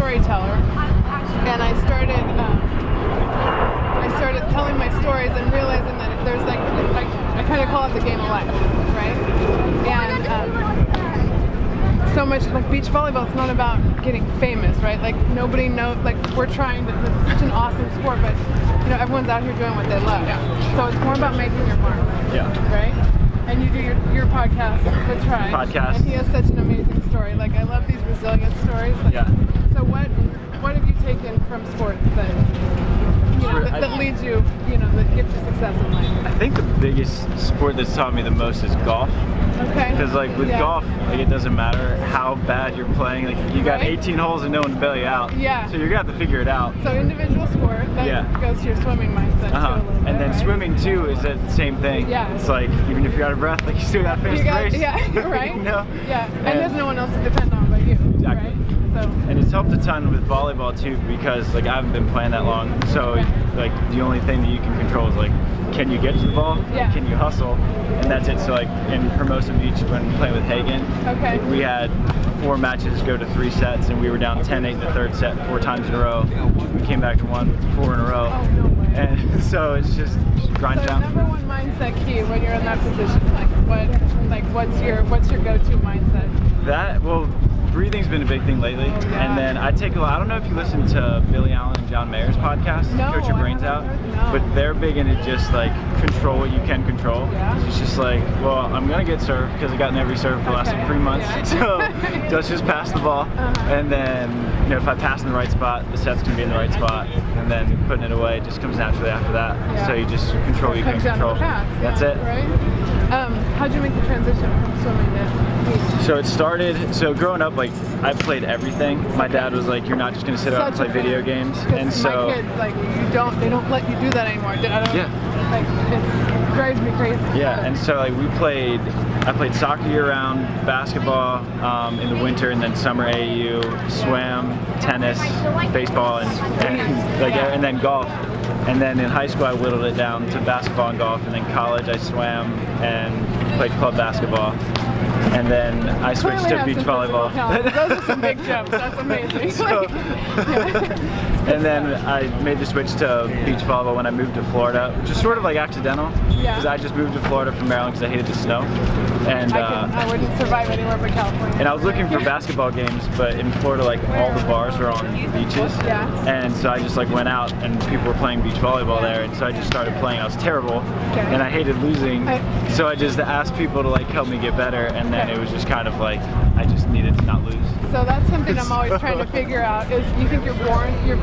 storyteller, and I started telling my stories and realizing that there's like I kind of call it the game of life, right? And so much like beach volleyball, it's not about getting famous, right? Like nobody knows. Like we're trying to. It's such an awesome sport, but you know everyone's out here doing what they love. Yeah. So it's more about making your mark. Yeah. Right. And you do your podcast, The Tribe. Podcast. And he has such an amazing story. Like I love these resilient stories. Like, Yeah. So what have you taken from sports that that leads you, that gives you success in life? I think the biggest sport that's taught me the most is golf. Okay. Because like with golf, like it doesn't matter how bad you're playing. Like you got 18 holes and no one to bail you out. Yeah. So you're gonna have to figure it out. So individual sport. That goes to your swimming mindset too a little bit. And then right? swimming too is the same thing. Yeah. It's like even if you're out of breath, like you still gotta finish the race. Yeah. Right. Yeah. And there's no one else to depend on but you. Exactly. Right? So. And it's helped a ton with volleyball too because like I haven't been playing that long. So like the only thing that you can control is like can you get to the ball? Yeah. Can you hustle? And that's it. So like in Hermosa Beach when playing with Hagen, we had 4 matches go to 3 sets and we were down 10-8 in the 3rd set 4 times in a row. We came back to 4 in a row. Oh, no way. And so it's just grind down. Number one mindset key when you're in that position, what's your go-to mindset? Breathing's been a big thing lately, and then I take a lot. I don't know if you listen to Billy Allen and John Mayer's podcast, No, Coach Your Brains Out, but they're big into just like control what you can control. Yeah. It's just like, well, I'm gonna get served because I've gotten every serve for the last 3 months, so let's just pass the ball, and then if I pass in the right spot, the set's gonna be in the right spot, and then putting it away just comes naturally after that. Yeah. So you just control what you can control. That's it. Right. How'd you make the transition from swimming to beach? So it started, growing up, like, I played everything. My dad was like, you're not just gonna sit out and play video games. And so my kids, like, they don't let you do that anymore. It drives me crazy. Yeah, and so like I played soccer year round, basketball in the winter, and then summer AAU, swam, tennis, baseball, and then golf. And then in high school I whittled it down to basketball and golf, and then college I swam and played club basketball. And then I switched to beach volleyball. Those are some big jumps. That's amazing. And then I made the switch to beach volleyball when I moved to Florida, which is sort of like accidental, because I just moved to Florida from Maryland because I hated the snow. And I wouldn't survive anywhere but California. And I was looking for basketball games, but in Florida, like all the bars were on beaches. Yeah. And so I just like went out and people were playing beach volleyball there, and so I just started playing. I was terrible, and I hated losing, so I just asked people to like help me get better, and then it was just kind of like I just needed to not lose. So that's something I'm always trying to figure out. Is you think you're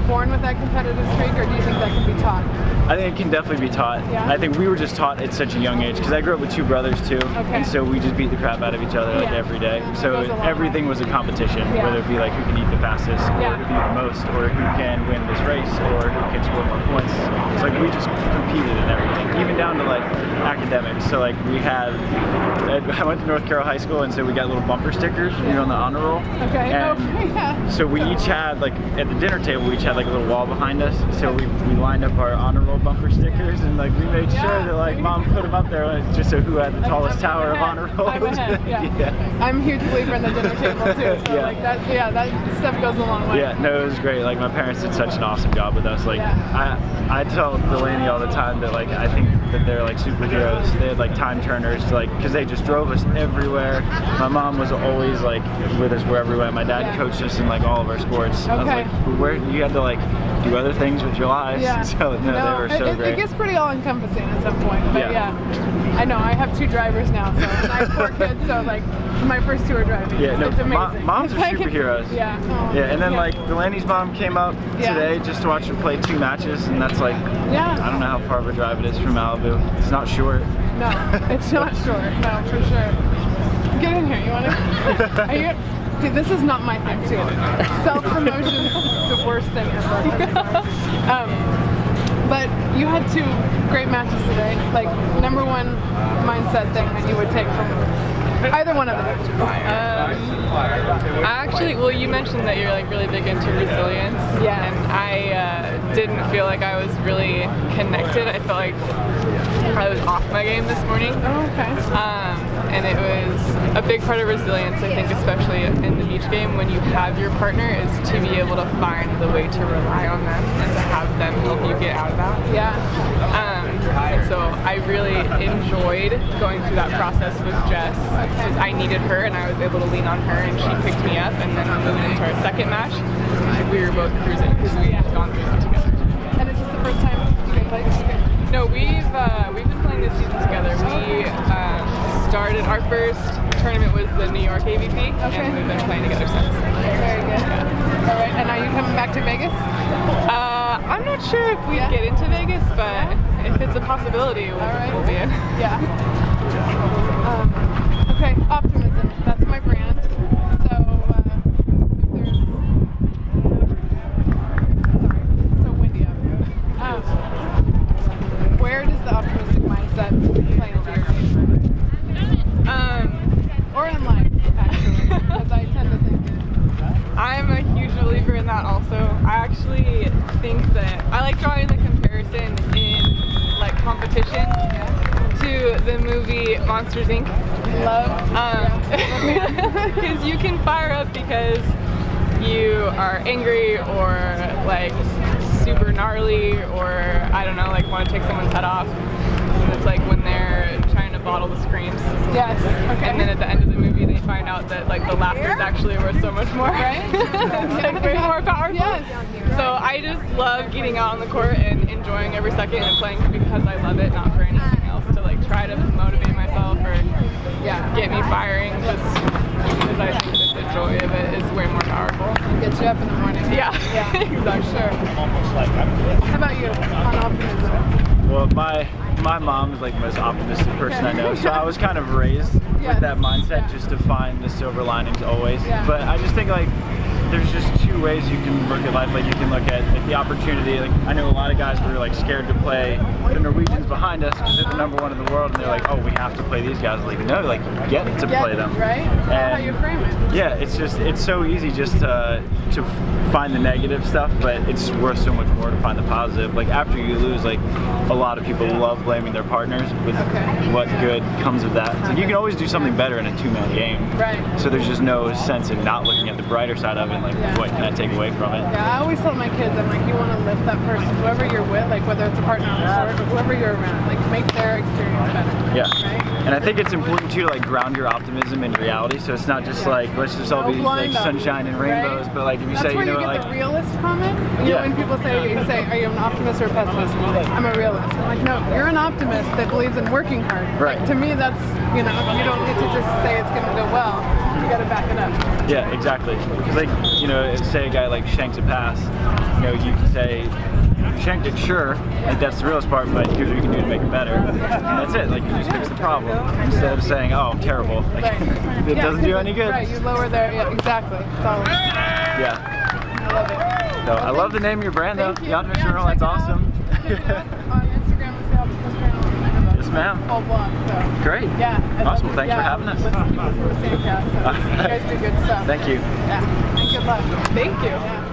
born with that competitive streak, or do you think that can be taught? I think it can definitely be taught. Yeah. I think we were just taught at such a young age because I grew up with 2 brothers too, and so we just beat the crap out of each other like every day. So everything was a competition, whether it be like who can eat the fastest, or who can eat the most, or who can win this race, or who can score more points. It's like we just competed in everything, even down to like academics. So like I went to North Carroll High School, and so we got little bumper stickers when you're on the honor roll. Okay. And so we each had like at the dinner table, we each had like a little wall behind us. So we lined up our honor roll bumper stickers, and like we made sure that like mom put them up there just so who had the tallest tower of honor roll. I'm a huge believer in the dinner table too. So like that stuff goes a long way. Yeah, no, it was great. Like my parents did such an awesome job with us. Like I tell Delaney all the time that like I think that they're like superheroes. They had like time turners, like because they just drove us everywhere. My mom was always like with us wherever we went. My dad coached us in like all of our sports. I was like, where you had to like do other things with your lives. So they were so great. It gets pretty all-encompassing at some point. But I know I have 2 drivers now, so and I have 4 kids. So like my first 2 are driving. Yeah, it's amazing. Moms are superheroes. And then like Delaney's mom came up today just to watch her play 2 matches, and that's like I don't know how far of a drive it is from Malibu. It's not short. No, it's not short. No, for sure. Get in here. You want to? Dude, this is not my thing too. Self-promotion is the worst thing ever. But you had 2 great matches today. Like, number one mindset thing that you would take from Either one of them. Well, you mentioned that you're like really big into resilience. Yeah. And I didn't feel like I was really connected. I felt like I was off my game this morning. Oh, okay. And it was a big part of resilience, I think, especially in the beach game when you have your partner, is to be able to find the way to rely on them and to have them help you get out of that. Yeah. And so I really enjoyed going through that process with Jess because I needed her and I was able to lean on her and she picked me up, and then moving into our second match, we were both cruising because we had gone through it together. And is this the first time you guys played this game? No, we've been playing this season together. We started, our first tournament was the New York AVP, and we've been playing together since. Very good. All right, and are you coming back to Vegas? I'm not sure if we get into Vegas, but if it's a possibility, we'll be in. Yeah. Okay, optimism. That's my brand. So, if there's... Sorry, it's so windy out here. Where does the optimistic mindset play into your game? Or in life, actually, because I tend to think it. I'm a huge believer in that also. I actually think that I like drawing the comparison in like competition to the movie Monsters Inc. Love. Because you can fire up because you are angry or like super gnarly or I don't know, like want to take someone's head off. And it's like when they're trying to bottle the screams. Yes. Okay. And then at the end of the movie they find out that like the laughter is actually worth so much more. Right? It's like way more powerful. Yes. So I just love getting out on the court and enjoying every second and playing because I love it, not for anything else. To like try to motivate myself or get me firing just because I think that the joy of it is way more powerful. Gets you up in the morning. Yeah. Exactly. Sure. How about you on optimism? Well, my mom is like the most optimistic person I know, so I was kind of raised with that mindset just to find the silver linings always. But I just think like there's just two ways you can look at life. Like you can look at like the opportunity. Like I know a lot of guys were like scared to play the Norwegians behind us because they're the #1 in the world, and they're like, oh, we have to play these guys. Like no, like you get to play them. Right? That's how you frame it. Yeah, it's so easy just to find the negative stuff, but it's worth so much more to find the positive. Like after you lose, like a lot of people love blaming their partners with what good comes of that. So you can always do something better in a 2-man game. Right. So there's just no sense in not looking at the brighter side of it. Like what can I take away from it? Yeah, I always tell my kids, I'm like, you want to lift that person, whoever you're with, like whether it's a partner on the court or whoever you're around, like make their experience better. Yeah. Right? And I think it's important too to like ground your optimism in reality. So it's not just like let's just all be like sunshine and rainbows, but like if you say, you know, like the realist comment. You know, when people say, are you an optimist or a pessimist? I'm a realist. I'm like, no, you're an optimist that believes in working hard. Right. Like, to me, that's, you know, you don't get to just say it's going to go well. You got to back it up. Yeah, exactly. Like, you know, say a guy like shanks a pass, you know, you can say, you shanked it, sure, like that's the realest part, but here's what you can do to make it better. And that's it, like you just fix the problem. Instead of saying, oh, I'm terrible. Like, it doesn't do any good. Right, you lower their, exactly. It's all, yeah. I love it. So I love the name of your brand though, the Optimist Journal, that's awesome. On Instagram, it's the Optimist Journal. Yes, ma'am. Whole blog, so. Great. Yeah. Awesome, thanks for having us. Listen to the same cast, so you guys do good stuff. Thank you. Yeah, and good luck. Thank you. Yeah.